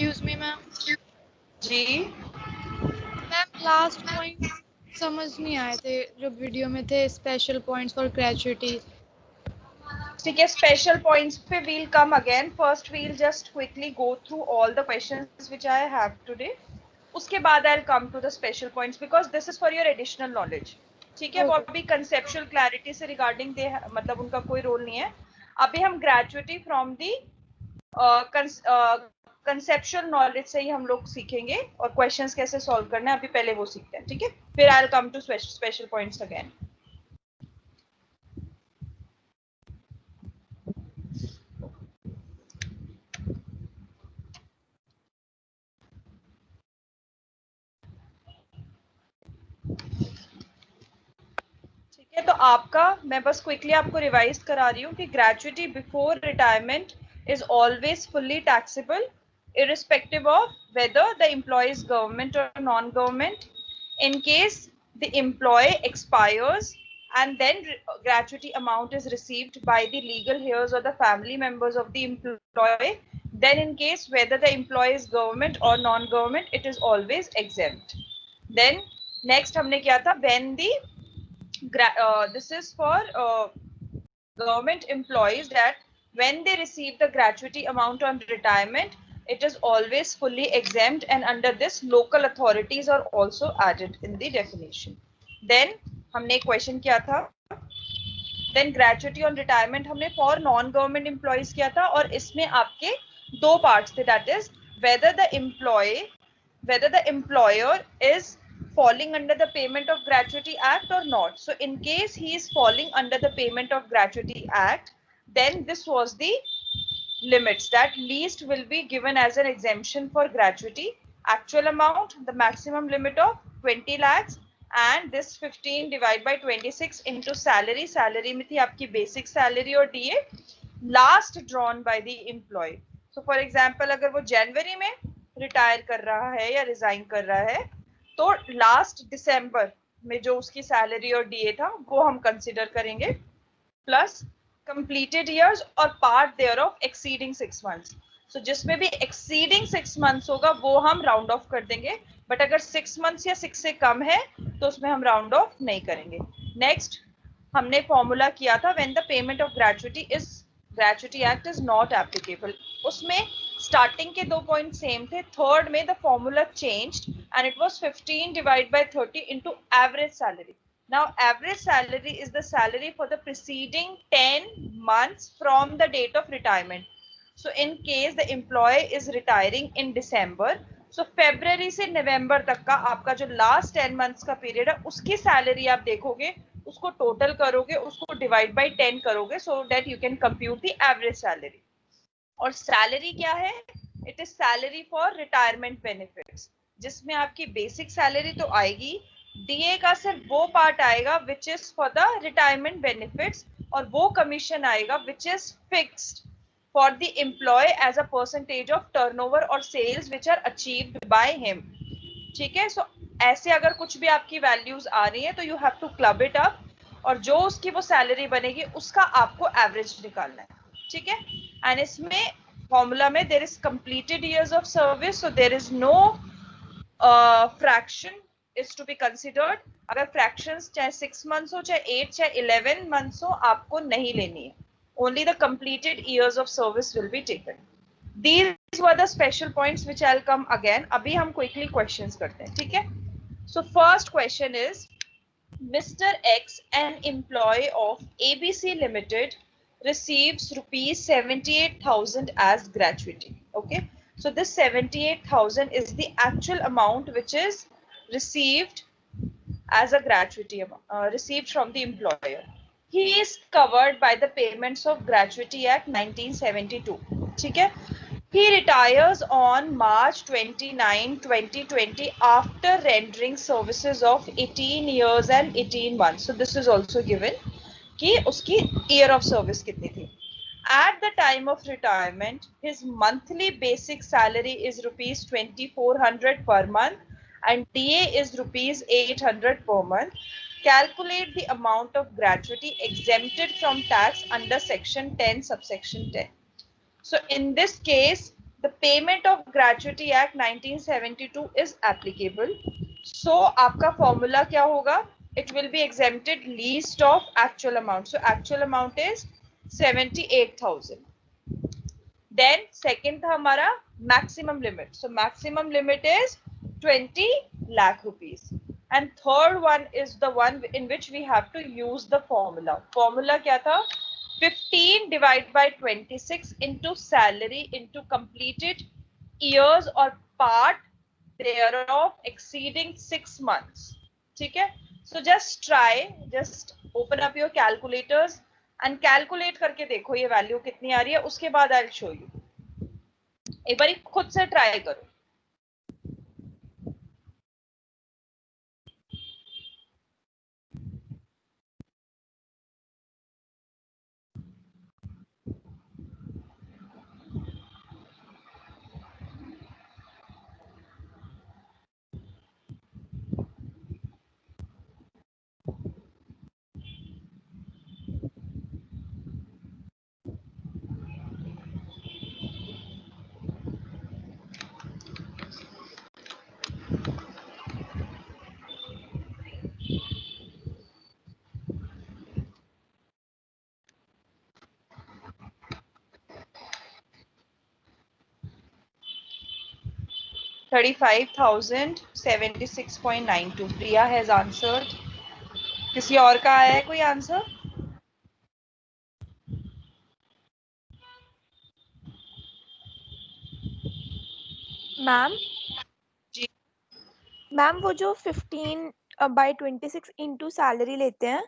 Excuse me ma'am. जी ma'am last point समझ नहीं आए थे जो वीडियो में थे, स्पेशल पॉइंट्स फॉर ग्रेचुइटी। ठीक है, स्पेशल पॉइंट्स पे we'll come again. First we'll just quickly go through all the questions which I have today. उसके बाद I will come to the special points because this is for your additional knowledge. ठीक है, वो okay. अभी conceptual clarity से regarding they, मतलब उनका कोई रोल नहीं है. अभी हम gratuity from the conceptual knowledge से ही हम लोग सीखेंगे और क्वेश्चंस कैसे सॉल्व करना है अभी पहले वो सीखते हैं. ठीक है, फिर I will come to special points again. ठीक है, तो आपका मैं बस क्विकली आपको रिवाइज करा रही हूँ कि gratuity before retirement is always fully taxable irrespective of whether the employee is government or non-government. In case the employee expires and then gratuity amount is received by the legal heirs or the family members of the employee, then in case whether the employee is government or non-government, it is always exempt. Then next हमने किया था when the this is for government employees, that when they receive the gratuity amount on retirement, it is always fully exempt, and under this local authorities are also added in the definition. Then हमने एक question किया था, then gratuity on retirement हमने for non government employees किया था, और इसमें आपके दो parts थे, that is whether the employer is falling under the payment of gratuity act or not. So in case he is falling under the payment of gratuity act, then this was the limits, that least will be given as an exemption for gratuity. Actual amount, the maximum limit of 20 lakhs, and this 15 divided by 26 into salary. Salary में थी आपकी basic salary और DA last drawn by the employee. So for example, अगर वो जनवरी में retire कर रहा है या रिजाइन कर रहा है, तो लास्ट दिसंबर में जो उसकी सैलरी और डीए था वो हम कंसिडर करेंगे, प्लस completed years और part thereof exceeding 6 months. So जिसमें भी exceeding 6 months होगा वो हम round off कर देंगे, but अगर 6 months या 6 से कम है तो उसमें हम round off नहीं करेंगे. Next हमने फॉर्मूला किया था when the payment of gratuity act is not applicable. उसमें स्टार्टिंग के दो पॉइंट सेम थे, थर्ड में the formula changed and it was 15 divide by 30 into average salary. Now, average salary is the salary for the preceding 10 months from the date of retirement. So, in case the employee is retiring in December, so February से November तक का आपका जो last 10 months का period है, उसकी salary आप देखोगे, उसको total करोगे, उसको divide by 10 करोगे, so that you can compute the average salary. और salary क्या है? It is salary for retirement benefits, जिसमें आपकी basic salary तो आएगी, डीए का सिर्फ वो पार्ट आएगा which is for the retirement benefits, और वो कमीशन आएगा which is fixed for the employ as a percentage of turnover और sales which are achieved by him. ठीक है, सो ऐसे अगर कुछ भी आपकी वैल्यूज आ रही है तो you have to club it up, और जो उसकी वो सैलरी बनेगी उसका आपको एवरेज निकालना है. ठीक है, एंड इसमें फॉर्मूला में there is completed years of service, so there is no fraction is to be considered. अगर fractions चाहे 6 months हो, चाहे 8, चाहे 11 months हो, आपको नहीं लेनी है. Only the completed years of service will be taken. These were the special points which I'll come again. अभी हम quickly questions करते हैं. ठीक है, so first question is, Mr. X, an employee of ABC Limited, receives rupees 78,000 as gratuity. Okay, so this 78,000 is the actual amount which is received as a gratuity received from the employer. He is covered by the payments of Gratuity Act 1972. ठीक है, he retires on March 29, 2020 after rendering services of 18 years and 18 months. So this is also given कि उसकी year of service कितनी थी. At the time of retirement, his monthly basic salary is rupees 2,400 per month and DA is rupees 800 per month. Calculate the amount of gratuity exempted from tax under section 10 subsection 10. So in this case, the payment of gratuity act 1972 is applicable. So आपका formula क्या होगा? It will be exempted least of actual amount. So actual amount is 78,000. Then second था हमारा maximum limit. So maximum limit is 20 lakh rupees. And third one is the one in which we have to use the formula. Formula क्या था? 15 divided by 26 into salary into completed years or part thereof exceeding 6 months. ठीक है? So just try, just open up your calculators and calculate करके देखो ये value कितनी आ रही है, उसके बाद आई विल शो यू. एक बार खुद से ट्राई करो. $35,076.92. प्रिया हैज आंसर्ड. किसी और का आया है कोई आंसर? मैम जी. मैम वो जो 15/26 इंटू सैलरी लेते हैं,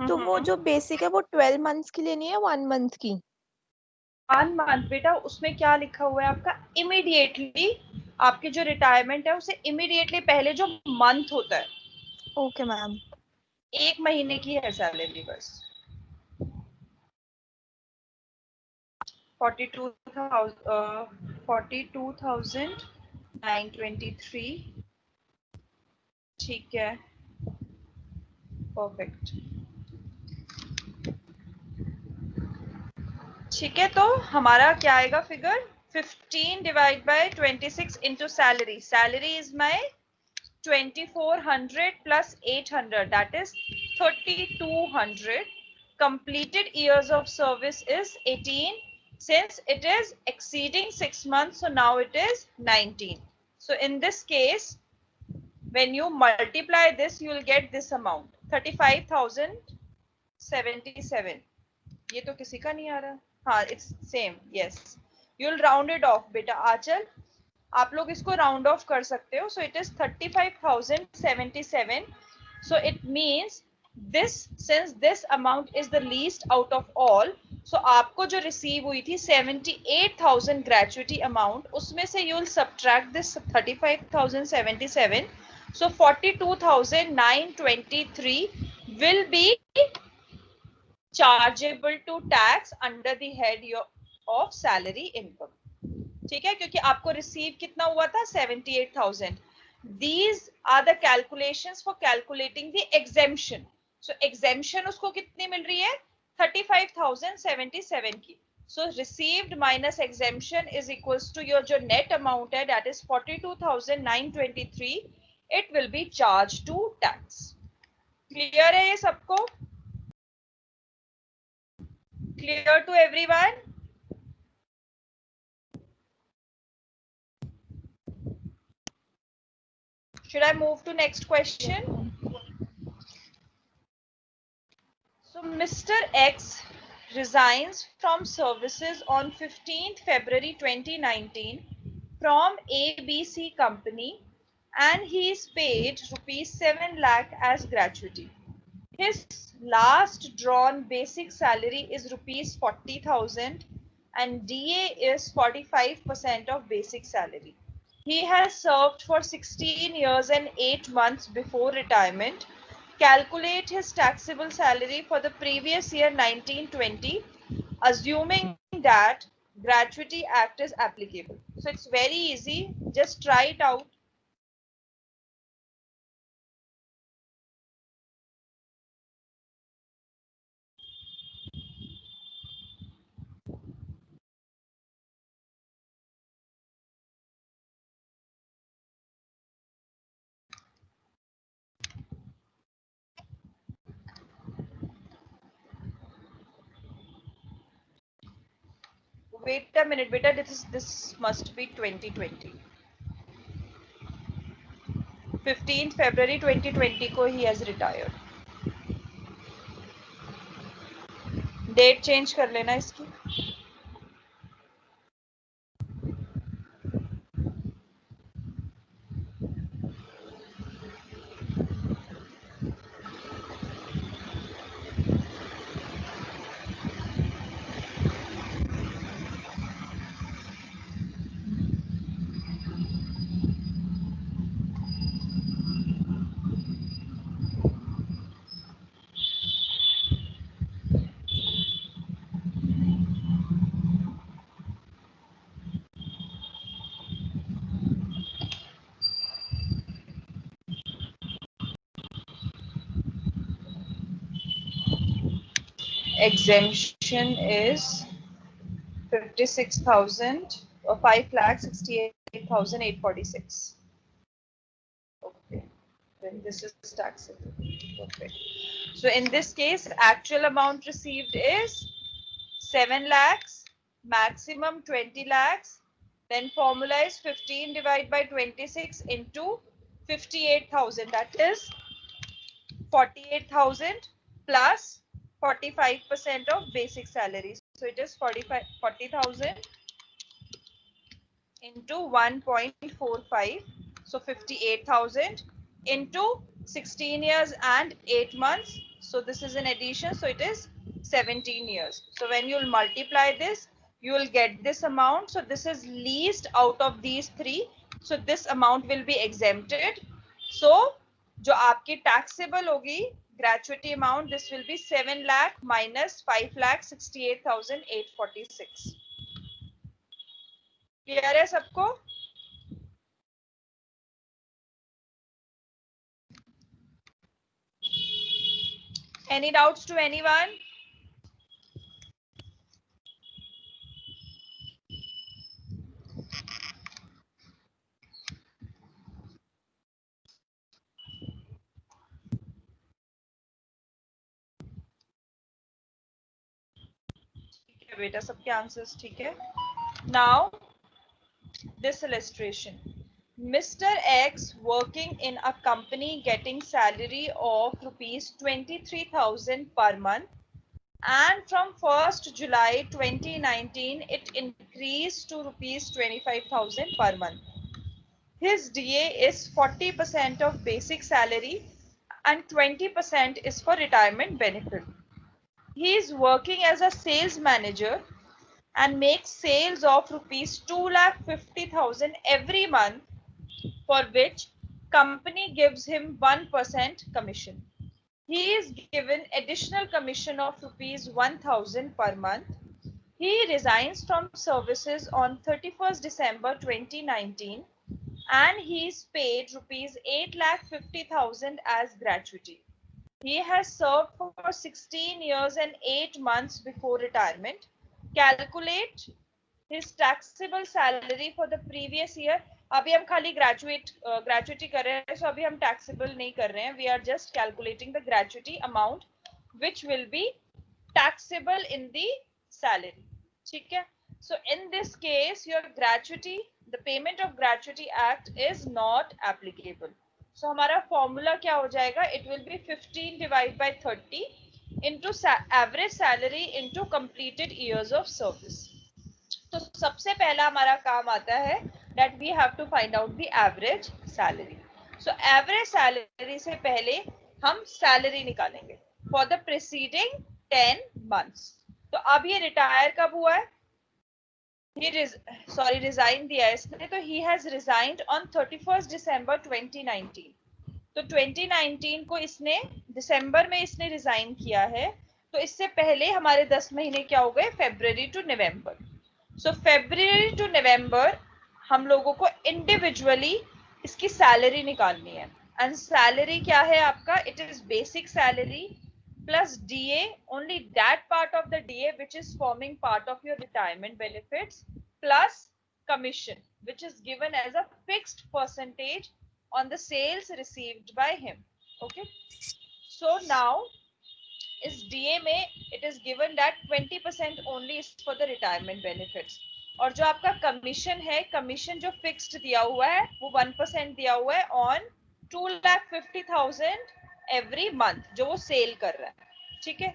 तो वो जो बेसिक है वो 12 मंथ्स की लेनी है 1 मंथ की? 1 मंथ बेटा, उसमें क्या लिखा हुआ है आपका? इमीडिएटली आपकी जो रिटायरमेंट है उसे इमीडिएटली पहले जो मंथ होता है. Okay ma'am. 1 महीने की है सैलरी बस. 42,923. ठीक है, परफेक्ट. ठीक है, तो हमारा क्या आएगा figure? 15 divide bye 26 into salary. Salary is my 2400 plus 800, that is 3200. Completed years of service is 18. Since it is exceeding 6 months, so now it is 19. So in this case, when you multiply this, you will get this amount, 35,077. ये तो किसी का नहीं आ रहा. हाँ, it's same. Yes, you'll round it off बेटा. आंचल, आप लोग इसको राउंड ऑफ कर सकते हो. So it is 35,077. So it means this, since this amount is the least out of all, so आपको जो रिसीव हुई थी 78,000 ग्रेचुइटी अमाउंट, उसमें से you will subtract this 35,077. So 42,923 will be chargeable to tax under the head of salary income. ठीक है, क्योंकि आपको रिसीव कितना हुआ था? 78,000. These are the calculations for calculating the exemption. So exemption उसको कितनी मिल रही है? 35,077 की. So received minus exemption is equals to your जो नेट अमाउंट है, that is 42,923. It will be charge to tax. Clear है ये सबको? Clear to everyone? Should I move to next question? So Mr. X resigns from services on 15th February 2019 from ABC company, and he is paid rupees 7 lakh as gratuity. His last drawn basic salary is rupees 40,000 and DA is 45% of basic salary. He has served for 16 years and 8 months before retirement. Calculate his taxable salary for the previous year 1920, assuming that Gratuity Act is applicable. So it's very easy. Just try it out. Wait a minute, beta. This must be 2020. 15th February 2020 को he has retired. Date change कर लेना इसकी. Exemption is 56,000 or 5,68,846. Okay, then this is taxable. Okay. So in this case, actual amount received is 7 lakhs, maximum 20 lakhs. Then formula is 15 divided by 26 into 58,000. That is 48,000 plus 45% of basic salary. So it is 40,000 into 1.45. So 58,000 into 16 years and 8 months. So this is an addition. So it is 17 years. So when you will multiply this, you will get this amount. So this is least out of these three. So this amount will be exempted. So जो आपकी taxable होगी gratuity amount, this will be 7 lakh minus 5,68,846. Clear है सबको? Any doubts to anyone? ठीक है बेटा, सबके answers ठीक है. Now this illustration. Mr. X working in a company getting salary of rupees 23,000 per month, and from 1st July 2019 it increased to rupees 25,000 per month. His DA is 40% of basic salary and 20% is for retirement benefit. He is working as a sales manager and makes sales of rupees 2,50,000 every month, for which company gives him 1% commission. He is given additional commission of rupees 1,000 per month. He resigns from services on 31st December 2019 and he is paid rupees 8,50,000 as gratuity. He has served for 16 years and 8 months before retirement. Calculate his taxable salary for the previous year. अभी हम खाली gratuity कर रहे हैं, so अभी हम taxable नहीं कर रहे हैं. We are just calculating the gratuity amount which will be taxable in the salary. ठीक है? So in this case, your gratuity, the payment of gratuity act is not applicable. So हमारा formula क्या हो जाएगा? It will be 15 divided by 30 into average salary into completed years of service. तो सबसे पहला हमारा काम आता है that we have to find out the average salary. So average salary से पहले हम salary निकालेंगे for the preceding 10 months. तो अब ये retire कब हुआ है? Resign दिया है इसने, तो he has resigned on 31st December 2019. तो 2019 को इसने दिसंबर में इसने रिजाइन किया है, तो इससे पहले हमारे 10 महीने क्या हो गए? February to November. So February to November हम लोगों को इंडिविजुअली इसकी सैलरी निकालनी है. एंड सैलरी क्या है आपका? It is basic salary plus DA, only that part of the DA which is forming part of your retirement benefits, plus commission which is given as a fixed percentage on the sales received by him. Okay, so now इस DA में it is given that 20% only is for the retirement benefits, और जो आपका commission है, commission जो fixed दिया हुआ है वो 1% दिया हुआ है ऑन 2,50,000 एवरी मंथ जो वो सेल कर रहा है, ठीक है।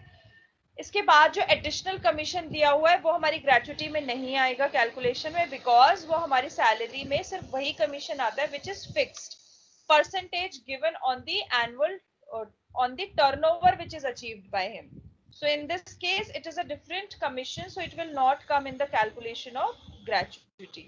इसके बाद जो एडिशनल कमीशन दिया हुआ है वो हमारी ग्रेचुटी में नहीं आएगा कैलकुलेशन में, बिकॉज वो हमारी सैलरी में सिर्फ वही कमीशन आता है विच is fixed percentage given on the annual on the turnover which is achieved by him. So in this case it is a different commission, so it will not come in the calculation of gratuity.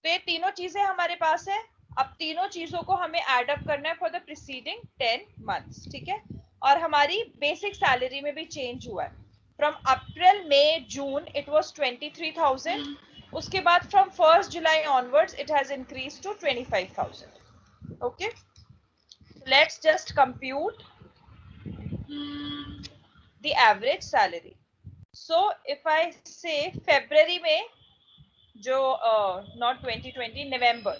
तो ये तीनों चीजें हमारे पास है। अब तीनों चीजों को हमें एड अप करना है फॉर द प्रीसीडिंग 10 मंथ्स, ठीक है। और हमारी बेसिक सैलरी में भी चेंज हुआ है। From April May June it was 23,000, उसके बाद from 1 July onwards it has increase to 25,000। Okay, let's just compute the average salary. So if I say February में जो not 2020 नवंबर,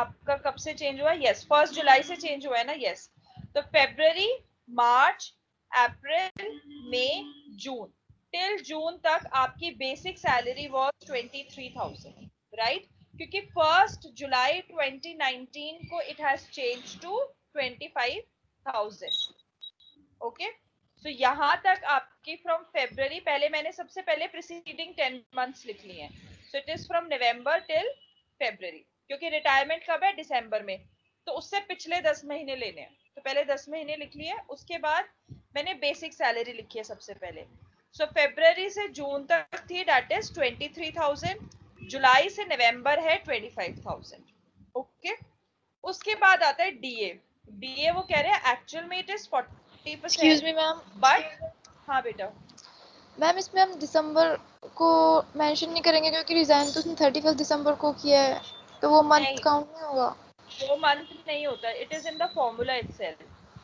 आपका कब से चेंज हुआ? यस, 1 जुलाई से चेंज हुआ है ना? यस। तो February, March, April, May, June, till June तक आपकी बेसिक सैलरी वाज 23,000, राइट? क्योंकि 1 जुलाई 2019 को it has change to 25,000। Okay, so यहां तक आपकी फ्रॉम फेब्रुवरी, पहले मैंने सबसे पहले प्रीसीडिंग 10 मंथ्स लिख लिए हैं, सो it is from November till February, क्योंकि रिटायरमेंट कब है? दिसंबर में, तो उससे पिछले 10 महीने लेने हैं, तो पहले 10 महीने लिख लिए। उसके बाद मैंने बेसिक सैलरी लिखी है सबसे पहले, सो फेब्रुवरी से जून तक थी दैट इज 23,000, जुलाई से नवंबर है 25,000। ओके, उसके बाद आता है डीए। डीए वो कह रहे हैं एक्चुअल में it is 40%। Excuse me ma'am, but हाँ बेटा, मैम इसमें हम दिसंबर को मेंशन नहीं करेंगे क्योंकि रिजाइन तो उसने 31 दिसंबर को किया है, तो वो मंथ नहीं, काउंट नहीं होगा। वो मंथ नहीं होता, it is in the formula itself.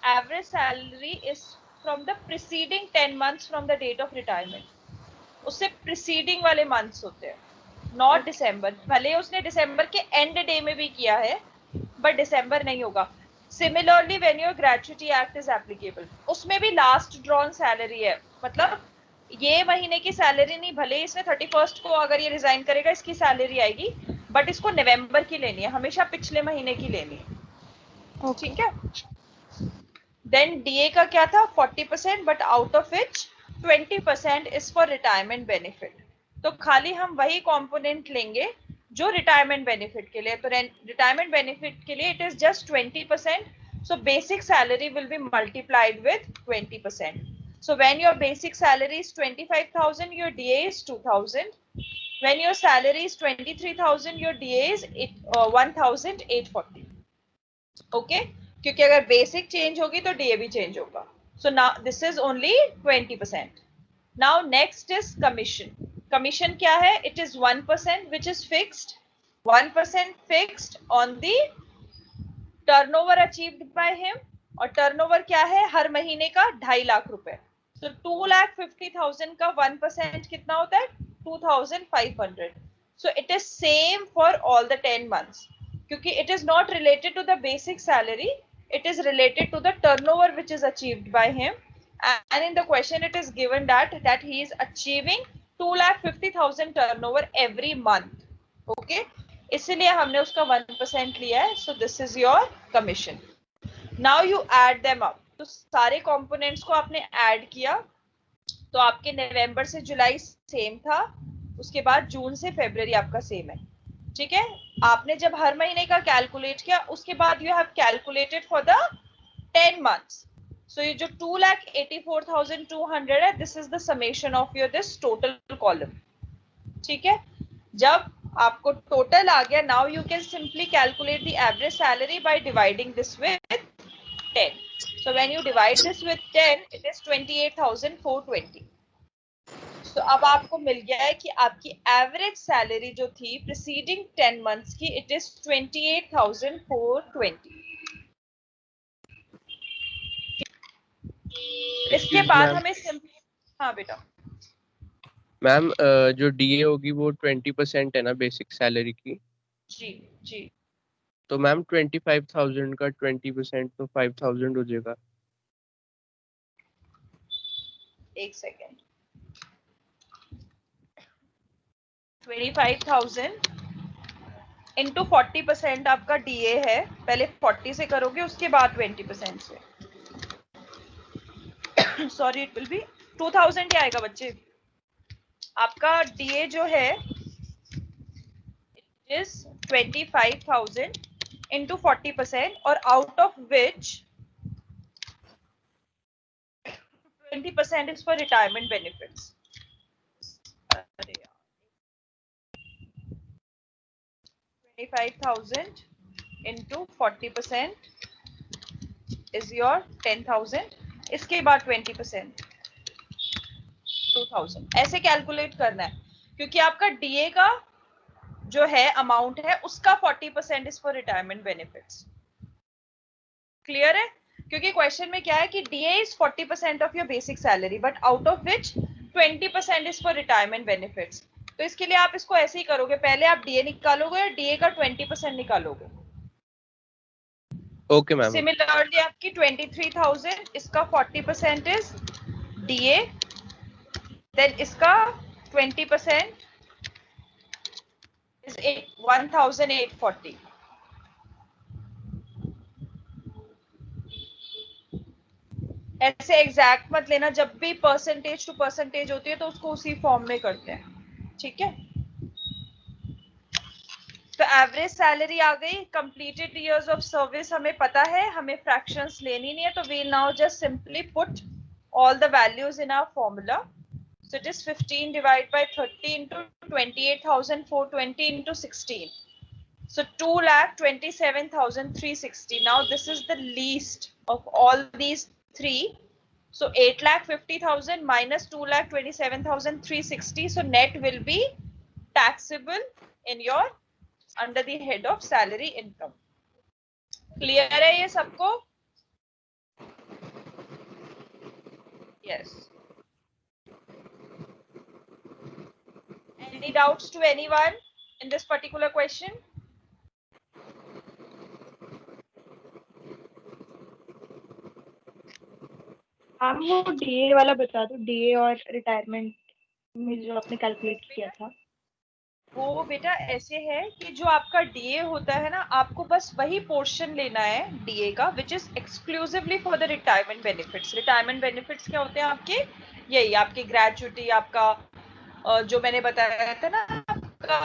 Average salary is from the preceding 10 months from the date of retirement, उससे प्रीसीडिंग वाले मंथ्स होते हैं, नॉट दिसंबर। भले उसने दिसंबर के एंड डे में भी किया है, बट दिसंबर नहीं होगा। Similarly when your gratuity act is applicable, उसमें भी लास्ट ड्रॉन सैलरी है, मतलब ये महीने की सैलरी नहीं, भले इसने 31 को अगर ये रिजाइन करेगा इसकी सैलरी आएगी, बट इसको नवंबर की लेनी है, हमेशा पिछले महीने की लेनी है, ठीक है। देन डीए का क्या था? 40%, but out of which 20% is for retirement benefit. तो खाली हम वही कंपोनेंट लेंगे जो रिटायरमेंट बेनिफिट के लिए, तो रिटायरमेंट बेनिफिट के लिए it is just 20%, so basic salary will be multiplied with 20%. So when your basic salary is 25,000, your DA is 2,000. When your salary is 23,000, your DA is 1,840. Okay, क्योंकि अगर basic change होगी तो DA भी change होगा। So now this is only 20%। Now next is commission. Commission क्या है? It is 1% which is fixed, 1% fixed on the turnover achieved by him, और turnover क्या है? हर महीने का 2.5 लाख रुपए। तो 2,50,000 का 1% कितना होता है? 2,500। सो it is same for all the 10 months, क्योंकि it is not related to the basic salary, it is related to the turnover which is achieved by him, and in the question it is given that he is achieving 2,50,000 turnover every month. Okay, इसलिए हमने उसका 1% लिया है, so this is your commission. Now you add them up, तो सारे components को आपने add किया, तो आपके नवंबर से जुलाई सेम था, उसके बाद जून से फरवरी आपका सेम है, ठीक है। आपने जब हर महीने का कैलकुलेट किया, उसके बाद you have calculated for the 10 months, so ये जो 2,84,200 है, this is the summation of your this total column, ठीक है। जब आपको टोटल आ गया, now you can simply calculate the average salary by dividing this with 10. So when you divide this with 10, it is 28,420. तो अब आपको मिल गया है कि आपकी एवरेज सैलरी जो थी प्रीसीडिंग 10 मंथ्स की, इट इज 28,420। इसके बाद हमें हाँ बेटा मैम, जो डीए होगी वो 20% है ना बेसिक सैलरी की? जी जी, तो मैम 25,000 का 20% तो 5,000 हो जाएगा। एक सेकेंड, 25,000 इंटू 40% आपका डीए है, पहले 40 से करोगे उसके बाद 20% से, सॉरी इट विल बी 2000 ही आएगा बच्चे। आपका डीए जो है इज 25,000 इंटू 40% और out of which 20% is for retirement benefits. 25,000 into 40% is your 10,000. इसके बाद 20% 2,000. ऐसे कैलकुलेट करना है क्योंकि आपका डीए का जो है अमाउंट है उसका 40% is for retirement benefits. Clear है? क्योंकि क्वेश्चन में क्या है कि DA is 40% of your basic salary but out of which 20% is for retirement benefits. तो इसके लिए आप इसको ऐसे ही करोगे, पहले आप डीए निकालोगे और डीए का 20% निकालोगे। Okay ma'am. सिमिलरली आपकी 23,000, इसका 40% इज डीए, देन इसका 20% इज 1,840। ऐसे एग्जैक्ट मत लेना, जब भी परसेंटेज टू परसेंटेज होती है तो उसको उसी फॉर्म में करते हैं, ठीक है? तो एवरेज सैलरी आ गई, कंप्लीटेड इयर्स ऑफ सर्विस हमें पता है, हमें फ्रैक्शंस लेनी नहीं है, तो we'll now just simply put all the values in our formula. So it is 15 divide by 30 into 28,420 into 16. So 2,27,360. Now this is the least of all these three. So 8,50,000 minus 2,27,360. So net will be taxable in your under the head of salary income. Clear है ये सबको? Yes. Any doubts to anyone in this particular question? आप वो DA वाला बता दो, DA और retirement में जो आपने कैलकुलेट किया था। वो बेटा ऐसे है कि जो आपका डीए होता है ना, आपको बस वही पोर्शन लेना है डीए का which is exclusively for the retirement benefits. Retirement benefits क्या होते हैं आपके? यही आपकी ग्रेजुटी, आपका जो मैंने बताया था ना, आपका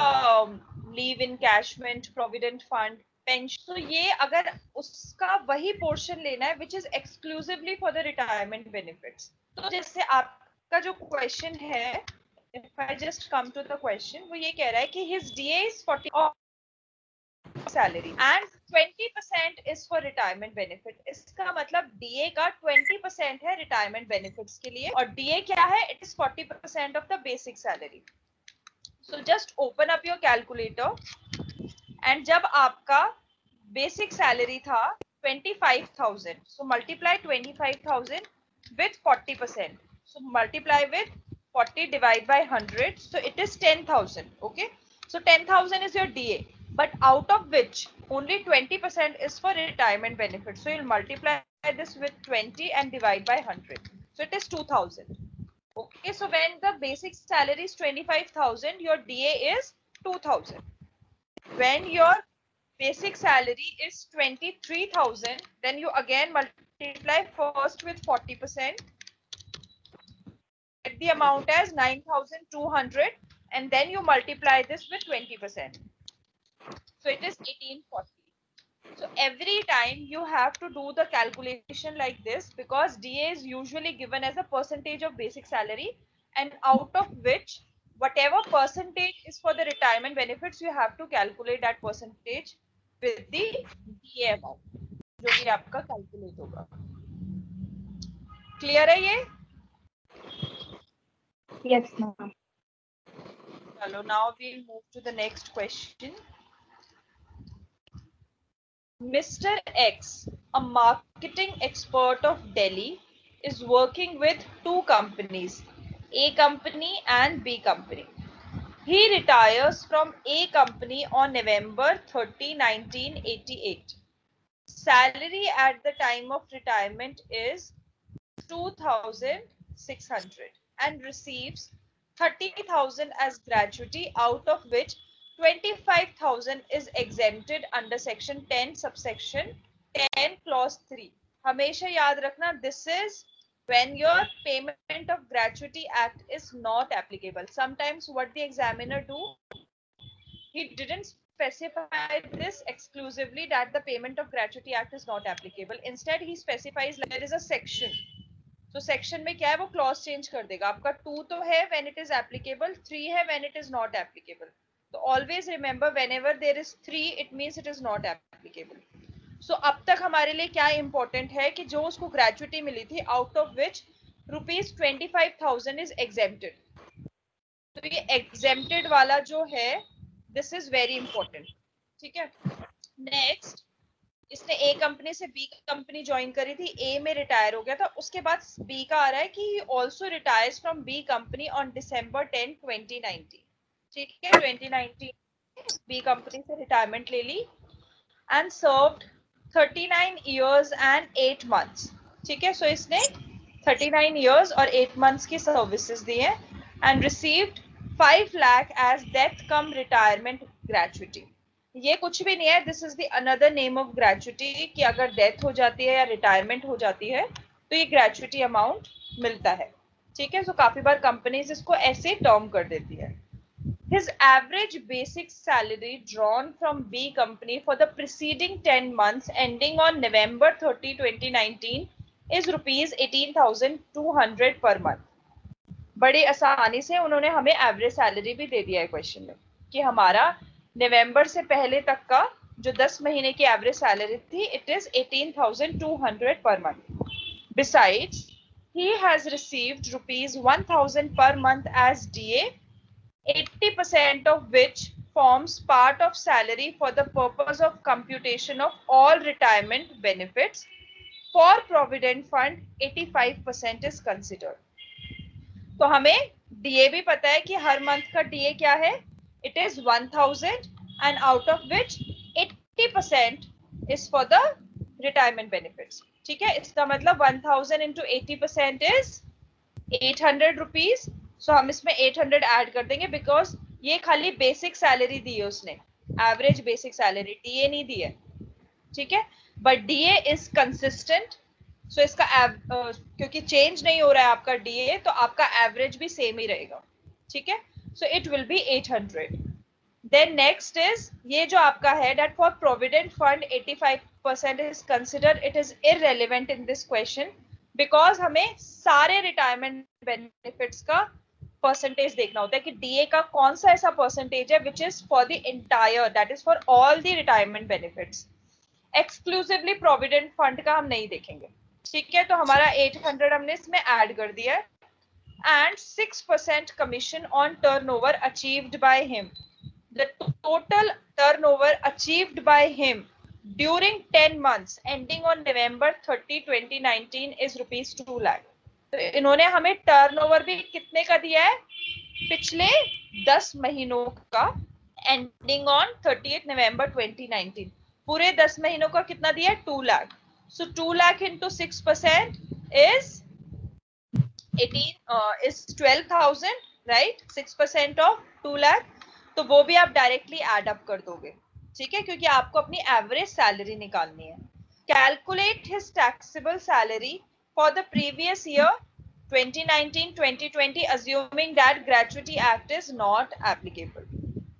leave encashment, provident fund, pension, तो ये अगर उसका वही पोर्शन लेना है which is exclusively for the retirement benefits. तो जैसे आपका जो क्वेश्चन है, if I just come to the question, वो ये कह रहा है कि his DA is 40 of salary and 20% is for retirement benefit. इसका मतलब DA का 20% है retirement benefits के लिए, और DA क्या है? It is 40% of the basic salary. So just open up your calculator and जब आपका basic salary था 25,000, so multiply 25,000 with 40%. So multiply with 40 divided by 100, so it is 10,000. Okay, so 10,000 is your DA, but out of which only 20% is for retirement benefit. So you'll multiply this with 20 and divide by 100, so it is 2,000. Okay, so when the basic salary is 25,000, your DA is 2,000. When your basic salary is 23,000, then you again multiply first with 40%, get the amount as 9,200, and then you multiply this with 20%. So it is 1,840. So every time you have to do the calculation like this, because DA is usually given as a percentage of basic salary, and out of which whatever percentage is for the retirement benefits, you have to calculate that percentage with the DA amount, जो भी आपका calculate होगा। Clear है ये? Yes, ma'am. Hello, now we'll move to the next question. Mr. X, a marketing expert of Delhi, is working with two companies, A company and B company. He retires from A company on November 30, 1988. Salary at the time of retirement is 2,000 600 and receives 30,000 as gratuity, out of which 25,000 is exempted under section 10 subsection 10 clause 3. हमेशा याद रखना, this is when your payment of gratuity act is not applicable. Sometimes what the examiner do, he didn't specify this exclusively that the payment of gratuity act is not applicable. Instead he specifies there is a section. तो section में क्या है, वो clause change कर देगा. आपका 2 तो है व्हेन इट इज एप्लीकेबल, 3 है when it is not applicable. तो always remember whenever there is 3 it means it is not applicable. So अब तक हमारे लिए क्या इंपॉर्टेंट है कि जो उसको ग्रेजुटी मिली थी, out of which ₹25,000 is exempted. तो ये एग्जेम्प्टेड वाला जो है, दिस इज वेरी इंपॉर्टेंट. ठीक है. नेक्स्ट, इसने ए कंपनी से बी कंपनी ज्वाइन करी थी, ए में रिटायर हो गया था, उसके बाद बी का आ रहा है कि also retires from B company on December 10, 2019. ठीक है, 2019 बी कंपनी से रिटायरमेंट ले ली and served 39 years and 8 months. ठीक है, सो इसने 39 years और 8 months की सर्विसेज दी है and received 5 lakh as death cum retirement gratuity. ये कुछ भी नहीं है, this is the another name of gratuity, कि अगर डेथ हो जाती है या रिटायरमेंट हो जाती है तो ये ग्रेचुटी अमाउंट मिलता है. ठीक है, सो काफी बार कंपनीज इसको ऐसे टर्म कर देती है. His average basic salary drawn from B company for the preceding 10 months ending on November 30, 2019 is ₹18,200 per month. बड़ी आसानी से उन्होंने हमें एवरेज सैलरी भी दे दिया है क्वेश्चन में, कि हमारा नवंबर से पहले तक का जो 10 महीने की एवरेज सैलरी थी, it is 18,200 per month. Besides, he has received ₹1,000 per month as DA, 80% of which forms part of salary for the purpose of computation of all retirement benefits. For Provident Fund, 85% is considered. तो हमें DA भी पता है कि हर month का DA क्या है, it is 1,000 and out of which 80% is for the retirement benefits. ठीक है, इसका मतलब 1,000 into 80% is 800 rupees. सो हम इसमें 800 ऐड कर देंगे, बिकॉज ये खाली बेसिक सैलरी दी है उसने, एवरेज बेसिक सैलरी, डीए नहीं दी है. ठीक है, बट डीए इज कंसिस्टेंट. सो इसका क्योंकि चेंज नहीं हो रहा है आपका डीए, तो आपका एवरेज भी सेम ही रहेगा. ठीक है, so it will be 800. Then next is ये जो आपका है, that for provident fund 85% is considered. It is irrelevant in this question, because हमें सारे रिटायरमेंट बेनिफिट्स का परसेंटेज देखना होता है कि डीए का कौन सा ऐसा परसेंटेज है विच is for the entire, that is for all the retirement benefits. Exclusively provident fund का हम नहीं देखेंगे. ठीक है, तो हमारा 800 हमने इसमें ऐड कर दिया है. And 6% commission on turnover achieved by him. The total turnover achieved by him during 10 months ending on November 30, 2019 is ₹2 lakh. तो इन्होंने हमें टर्नओवर भी कितने का दिया है, पिछले 10 महीनों का, एंडिंग ऑन 30 नवंबर 2019. पूरे 10 महीनों का कितना दिया है, 2 लाख. सो 2 lakh into 6% is 12,000, right. 6% of 2 lakh, तो वो भी आप डायरेक्टली एड अप कर दोगे. ठीक है, क्योंकि आपको अपनी एवरेज सैलरी निकालनी है. Calculate his taxable salary for the previous year 2019-2020 assuming that gratuity act is not applicable.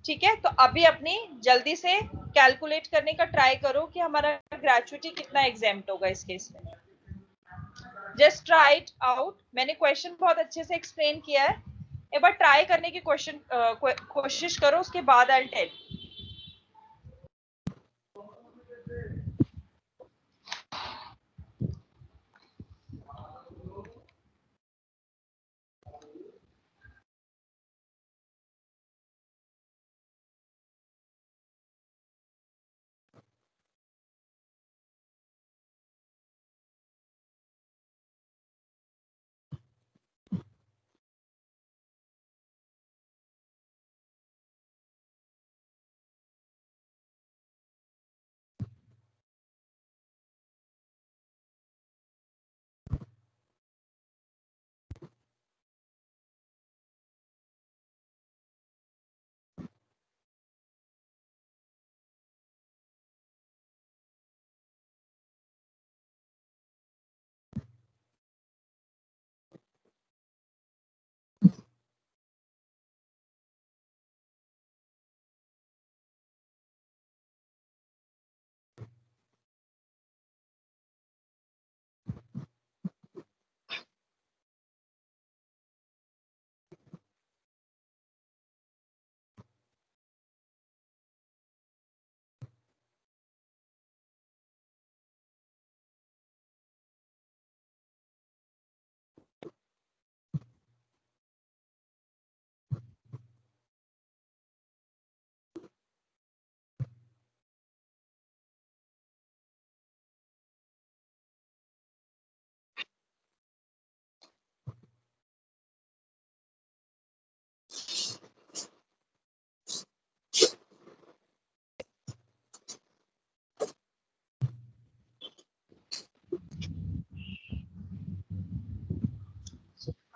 ठीक है, तो अभी अपनी जल्दी से कैलकुलेट करने का ट्राई करो कि हमारा ग्रेचुटी कितना एग्जेम्प्ट होगा इस केस में. Just try it out. मैंने क्वेश्चन बहुत अच्छे से एक्सप्लेन किया है, एक बार ट्राई करने की कोशिश करो, उसके बाद आई विल टेल.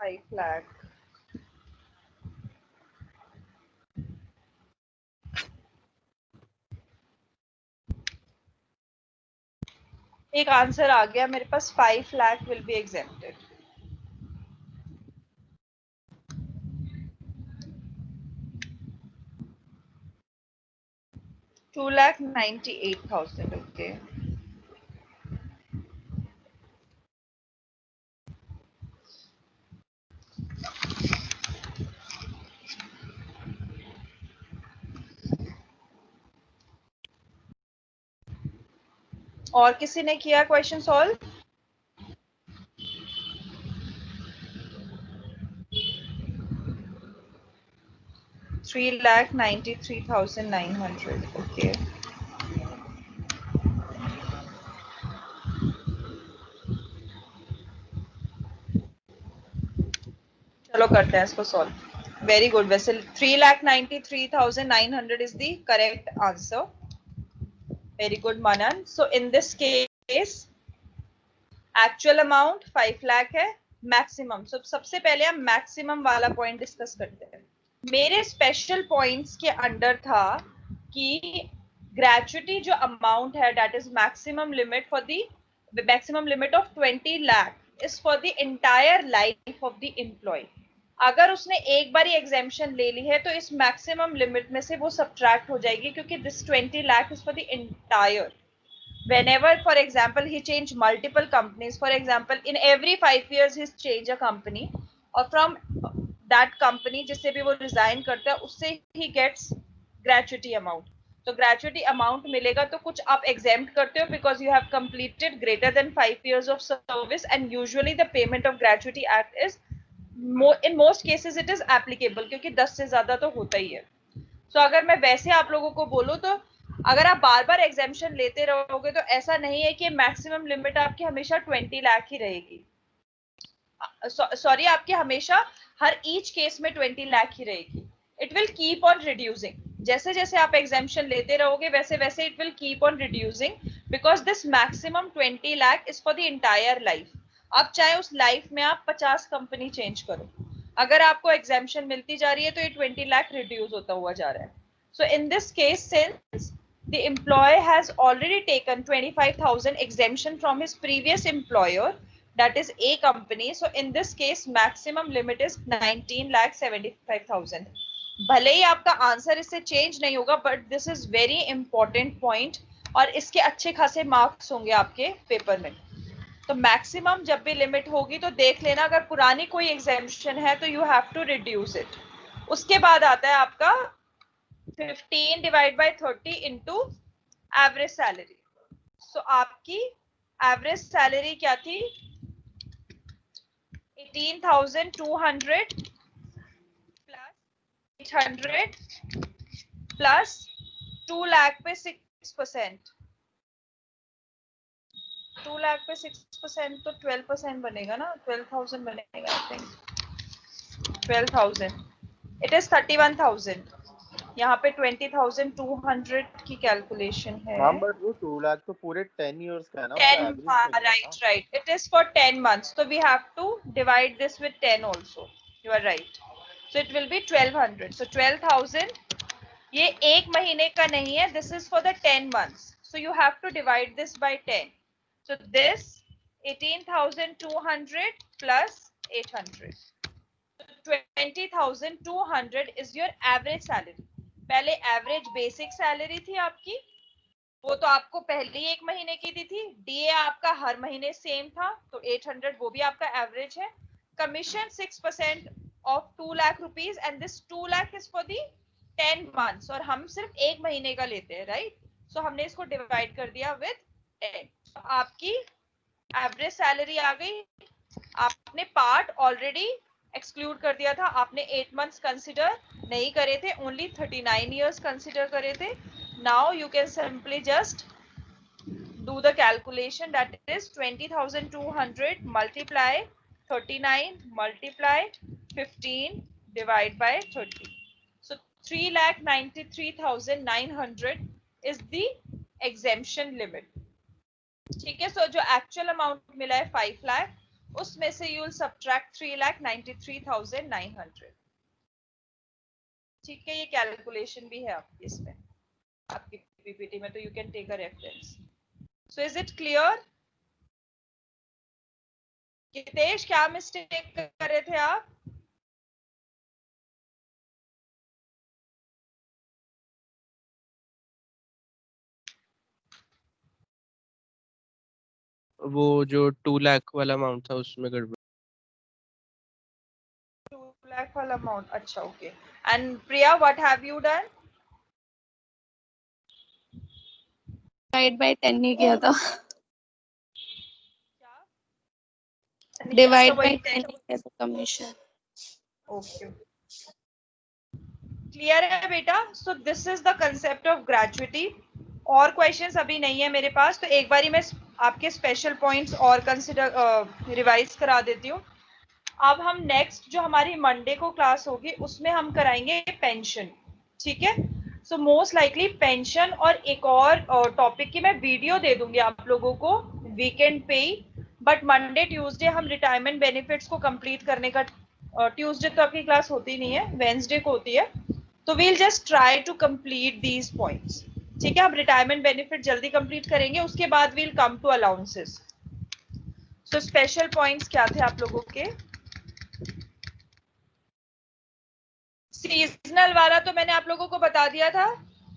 5 lakh. एक आंसर आ गया मेरे पास, 5 lakh will be exempted. $2,98,000. Okay. और किसी ने किया क्वेश्चन सॉल्व? $3,93,900. Okay. चलो करते हैं इसको सॉल्व. Very good. वैसे 3,93,900 is the correct answer. Very good, Manan. So in this case, actual amount 5 lakh है, मैक्सिमम. सबसे पहले हम मैक्सिमम वाला पॉइंट डिस्कस करते हैं. मेरे स्पेशल पॉइंट्स के अंडर था कि ग्रेचुटी जो अमाउंट है, that is maximum limit for the maximum limit of 20 lakh is for the entire life of the employee. अगर उसने एक बार ही एग्जेम्पशन ले ली है तो इस मैक्सिमम लिमिट में से वो सब्ट्रैक्ट हो जाएगी, क्योंकि this 20 lakh is for the entire. Whenever, for example, he changed multiple companies, for example, in every 5 years he's changed a company, or from that company जिससे भी वो resign करता है उससे he gets gratuity amount. तो gratuity amount मिलेगा तो कुछ आप exempt करते हो because you have completed greater than 5 years of service, and usually the payment of gratuity act is in most cases it is applicable, क्योंकि 10 से ज्यादा तो होता ही है. So अगर मैं वैसे आप लोगों को बोलूं तो अगर आप बार बार एग्जेम्पशन लेते रहोगे तो ऐसा नहीं है कि मैक्सिमम लिमिट आपकी हमेशा 20 लाख ही रहेगी. सॉरी, आपकी हमेशा हर ईच केस में 20 लाख ही रहेगी. It will keep on reducing. जैसे जैसे आप एग्जेम्पशन लेते रहोगे वैसे वैसे it will keep on reducing, because this maximum 20 lakh is for the entire life. अब चाहे उस लाइफ में आप 50 कंपनी चेंज करो, अगर आपको एग्जेम्पशन मिलती जा रही है तो ये 20 लाख रिड्यूस होता हुआ जा रहा है. So in this case, since the employee has already taken 25,000 exemption from his previous employer, that is A company, so in this case maximum limit is 19,75,000. भले ही आपका आंसर इससे चेंज नहीं होगा, but this is very important point और इसके अच्छे खासे marks होंगे आपके पेपर में. तो मैक्सिमम जब भी लिमिट होगी तो देख लेना, अगर पुरानी कोई एग्जेम्पशन है तो you have to reduce it. उसके बाद आता है आपका 15 divide by 30 into average salary. So आपकी एवरेज सैलरी क्या थी? 18,200 प्लस 800 प्लस 2 लाख पे 6%. 2 लाख पे 6% तो 12% बनेगा ना, 12,000 बनेगा. I think 12,000. It is 31,000. यहाँ पे 20,200 की कैलकुलेशन है. हाँ, बट वो 2 लाख तो पूरे 10 इयर्स का है ना. 10, right. It is for 10 months, तो we have to divide this with 10 also. You are right. So it will be 1,200. So 12,000 ये एक महीने का नहीं है, this is for the 10 months. So you have to divide this by 10. So this 18,200 plus 800. 20,200 is your average salary. पहले average basic salary थी आपकी, वो तो आपको पहले ही एक महीने की दी थी. डीए आपका हर महीने सेम था, तो 800 वो भी आपका एवरेज है. Commission 6% of 2 lakh rupees, and this 2 lakh is for the 10 months, और हम सिर्फ एक महीने का लेते हैं, राइट. सो हमने इसको डिवाइड कर दिया विद 10. तो आपकी एवरेज सैलरी आ गई. आपने पार्ट ऑलरेडी एक्सक्लूड कर दिया था, आपने 8 months कंसिडर नहीं करे थे, ओनली 39 years कंसिडर करे थे. Now you can simply just do the calculation, that is 20,200 multiply 39 multiply 15 divide by 30. So 3,93,900 is the exemption limit. ठीक है. सो जो एक्चुअल अमाउंट मिला है 5 लाख, उसमें से यू विल सब्ट्रैक्ट 3,93,900। ठीक है, ये कैलकुलेशन भी है आपकी इसमें, आपकी पीपीटी में, तो you can take a reference. So is it clear? Hitesh, क्या मिस्टेक कर रहे थे आप? वो जो 2 लाख वाला अमाउंट था उसमें गड़बड़। 2 लाख वाला अमाउंट, अच्छा okay. And Priya, what have you done? Divide by 10 नहीं किया था। क्या डिवाइड वही बाय 10 10? नहीं किया था कमीशन। ओके, क्लियर है बेटा? So this is the concept of gratuity. और क्वेश्चंस अभी नहीं है मेरे पास, तो एक बारी मैं आपके स्पेशल पॉइंट्स और कंसिडर रिवाइज करा देती हूँ। अब हम नेक्स्ट जो हमारी मंडे को क्लास होगी उसमें हम कराएंगे पेंशन। ठीक है, सो मोस्ट लाइकली पेंशन और एक और टॉपिक की मैं वीडियो दे दूंगी आप लोगों को वीकेंड पे ही। बट मंडे ट्यूसडे हम रिटायरमेंट बेनिफिट्स को कंप्लीट करने का, ट्यूसडे तो आपकी क्लास होती नहीं है, वेंसडे को होती है, तो we'll just try to complete these points. ठीक है, हम रिटायरमेंट बेनिफिट जल्दी कंप्लीट करेंगे, उसके बाद we'll come to allowances. So special points क्या थे आप लोगों के? सीजनल वाला तो मैंने आप लोगों को बता दिया था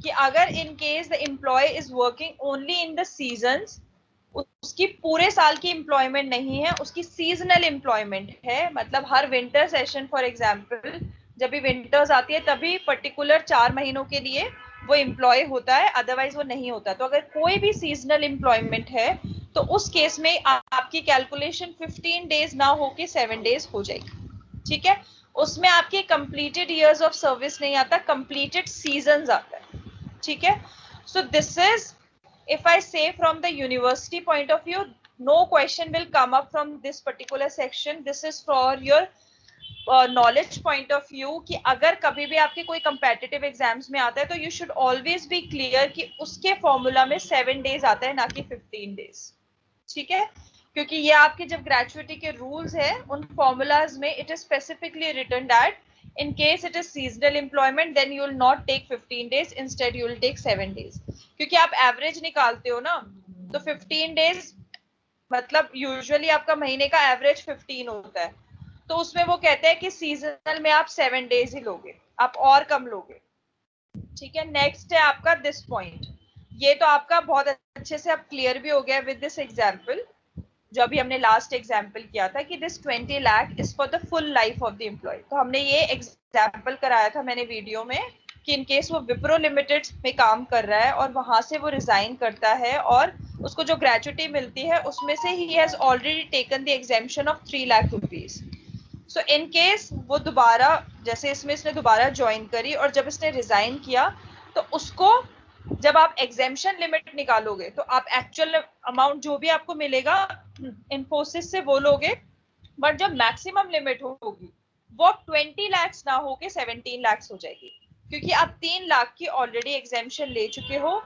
कि अगर in case the employee is working only in the seasons, उसकी पूरे साल की एम्प्लॉयमेंट नहीं है, उसकी सीजनल एम्प्लॉयमेंट है। मतलब हर विंटर सेशन फॉर एग्जांपल, जब भी विंटर्स आती है तभी पर्टिकुलर 4 महीनों के लिए वो एम्प्लॉय होता है, अदरवाइज वो नहीं होता। तो अगर कोई भी सीजनल एम्प्लॉयमेंट है तो उस केस में आपकी कैलकुलेशन 15 डेज ना होके 7 डेज हो जाएगी। ठीक है, उसमें आपके कंप्लीटेड ईयर्स ऑफ सर्विस नहीं आता, कंप्लीटेड सीजन्स आता है। ठीक है, सो this is, if I say from the university point of view, no question will come up from this particular section. This is for your knowledge point of view कि अगर कभी भी आपके कोई competitive exams में आता है तो you should always be clear कि उसके formula में 7 days आता है, ना कि 15 days। ठीक है, क्योंकि ये आपके जब ग्रेजुएटी के रूल्स है उन फॉर्मूलाज में it is specifically written that in case it is seasonal employment then you will not take 15 days, instead you will take 7 days। क्योंकि आप एवरेज निकालते हो ना, तो 15 डेज मतलब यूजुअली आपका महीने का एवरेज 15 होता है, तो उसमें वो कहते हैं कि सीजनल में आप 7 डेज ही लोगे, आप और कम लोगे। ठीक है, नेक्स्ट है आपका दिस पॉइंट। ये तो आपका बहुत अच्छे से अब क्लियर भी हो गया विद दिस एग्जाम्पल, जो अभी हमने लास्ट एग्जाम्पल किया था कि this 20 lakh is for the full life of the employee. तो हमने ये एग्जाम्पल कराया था मैंने वीडियो में कि इन केस वो विप्रो लिमिटेड में काम कर रहा है और वहां से वो रिजाइन करता है और उसको जो ग्रेजुइटी मिलती है उसमें से he has already taken the exemption of 3 lakh rupees. So in case वो दोबारा, जैसे इसमें इसने दोबारा ज्वाइन करी और जब इसने रिजाइन किया तो उसको जब आप एग्जेम्पशन लिमिट निकालोगे तो आप एक्चुअल अमाउंट जो भी आपको मिलेगा इन्फोसिस से वो लोगे, बट जब मैक्सिमम लिमिट होगी वो 20 लाख ना होके 17 लाख हो जाएगी, क्योंकि आप 3 लाख की ऑलरेडी एग्जेम्पशन ले चुके हो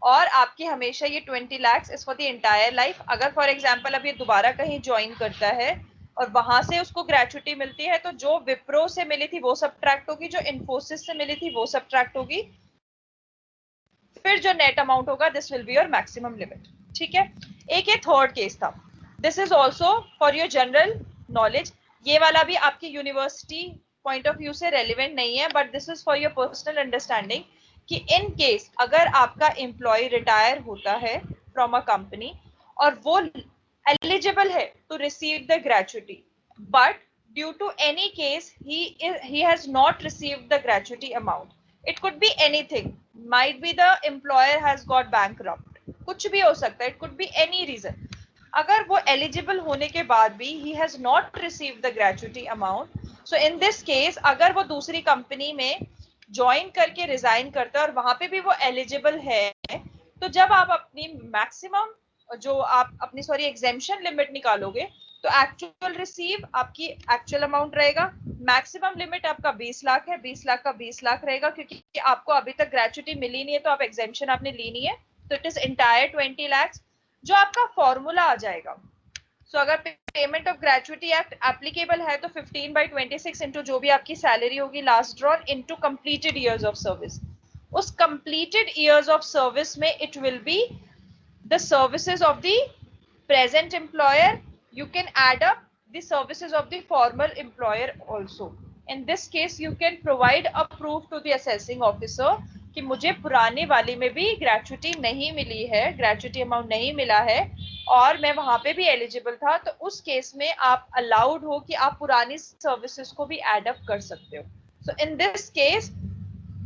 और आपकी हमेशा ये 20 lakh is for the entire life. अगर फॉर एग्जांपल अब ये दोबारा कहीं ज्वाइन करता है और वहां से उसको ग्रेजुइटी मिलती है तो जो विप्रो से मिली थी वो सब्ट्रैक्ट होगी, जो इन्फोसिस से मिली थी वो सब्ट्रैक्ट होगी, फिर जो नेट अमाउंट होगा this will be your maximum limit. ठीक है, एक ये थर्ड केस था, this is also for your general knowledge. ये वाला भी आपकी यूनिवर्सिटी पॉइंट ऑफ व्यू से रेलिवेंट नहीं है, but this is for your personal understanding कि इन केस अगर आपका एम्प्लॉय रिटायर होता है फ्रॉम अ कंपनी और वो एलिजिबल है to receive the gratuity, but due to any case he has not received the gratuity amount, it could be anything, might be the employer has got bankrupt, कुछ भी हो सकता है, it could be any reason। अगर वो eligible होने के बाद भी he has not received the gratuity amount, so in this case अगर वो दूसरी कंपनी में ज्वाइन करके रिजाइन करता है और वहां पे भी वो एलिजिबल है, तो जब आप अपनी मैक्सिमम जो आप अपनी एग्जेम्पशन लिमिट निकालोगे तो एक्चुअल रिसीव आपकी एक्चुअल अमाउंट रहेगा, मैक्सिमम लिमिट आपका 20 लाख है, 20 लाख का 20 लाख रहेगा, क्योंकि आपको अभी तक ग्रेजुइटी मिली नहीं है तो आप एग्जेम्पशन आपने ली नहीं है, तो इट इज एंटायर 20 लाख जो आपका फॉर्मूला आ जाएगा। सो अगर payment of gratuity act applicable है तो 15/26 इंटू जो भी आपकी सैलरी होगी last drawn into completed years of service. उस कंप्लीटेड ईयर्स ऑफ सर्विस में it will be the services of the present employer. You can add up the services of the former employer also. In this case you can provide a proof to the assessing officer कि मुझे पुराने वाले में भी gratuity नहीं मिली है, gratuity amount नहीं मिला है और मैं वहां पे भी एलिजिबल था, तो उस केस में आप अलाउड हो कि आप पुरानी सर्विसेज को भी एड अप कर सकते हो. सो इन दिस केस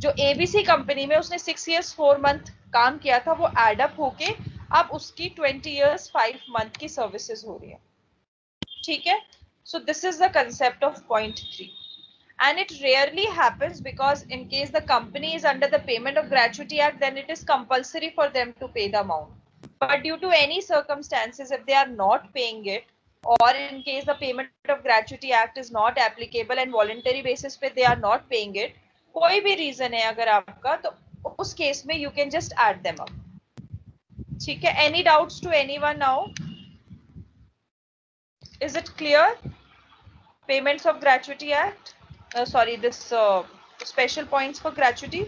जो एबीसी कंपनी में उसने 6 years 4 month काम किया था वो एड अप होके अब उसकी 20 years 5 month की सर्विसेज हो रही है. ठीक है. सो this is the concept of point 3. And it rarely happens because in case the company is under the payment of gratuity act, then it is compulsory for them to pay the amount. But due to any circumstances, if they are not paying it, or in case the payment of gratuity act is not applicable and voluntary basis पे they are not paying it, कोई भी reason है अगर आपका, तो उस case में you can just add them up. ठीक है. Any doubts to anyone now? Is it clear? Payments of gratuity act. Sorry, this special points for gratuity.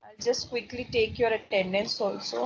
I'll just quickly take your attendance also.